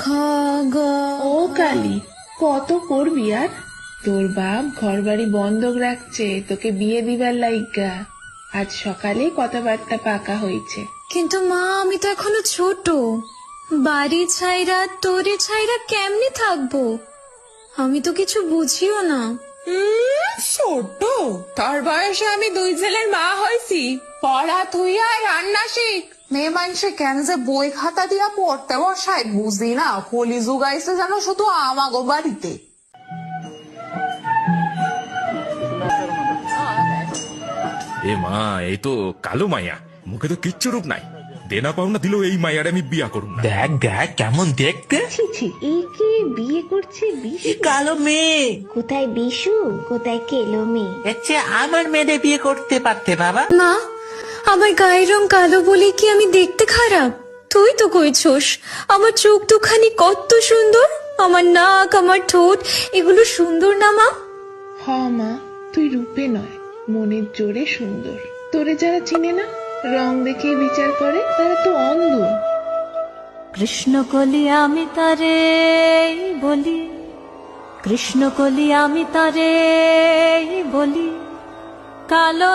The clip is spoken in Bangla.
খ গ। ও কালী, কত করবি আর? তোর বাপ ঘর বাড়ি বন্ধক রাখছে তোকে বিয়ে দিবার লাইগা। আজ সকালে কথাবার্তা পাকা হয়েছে। কিন্তু মা, আমি তো এখনো ছোট। বাড়ি ছাইরা তোরে ছাইরা কেমনে থাকবো? আমি তো কিছু বুঝিও না। ছোট? তোর বয়সে আমি 2 ছেলের মা হয়েছি। পড়া তুই আর রান্না শিখ। মেয়ে মানুষে কেন যে বই খাতা দিয়া পড়তে বসায় বুঝি না। কলি যুগাইছে যেন শুধু আমাগো বাড়িতে। এ মা, এই তো কালো মাইয়া, মুখে তো কিচ্ছু রূপ নাই। দেনা পাওনা দিল এই মাইয়ার আমি বিয়া করুন। দেখ দেখ কেমন দেখতে। ছি ছি, একে বিয়ে করছে বিশু? এই কালো মেয়ে। কোথায় বিশু, কোথায় কেলো মেয়ে? এর চেয়ে আমার মেয়েদের বিয়ে করতে পারতে বাবা। মা, আমার গায়ের রং কালো বলে কি আমি দেখতে খারাপ? তুই তো কইছস আমার চোখ দুখানি কত সুন্দর, আমার নাক, আমার ঠোঁট, এগুলো সুন্দর না মা? হ মা, তুই রূপে নয় মনের জোরে সুন্দর। তোরে যারা চিনে না, রং দেখে বিচার করে, তারা তো অন্ধ। কৃষ্ণ কলি আমি তারে বলি, কৃষ্ণ কলি আমি তারে বলি, কালো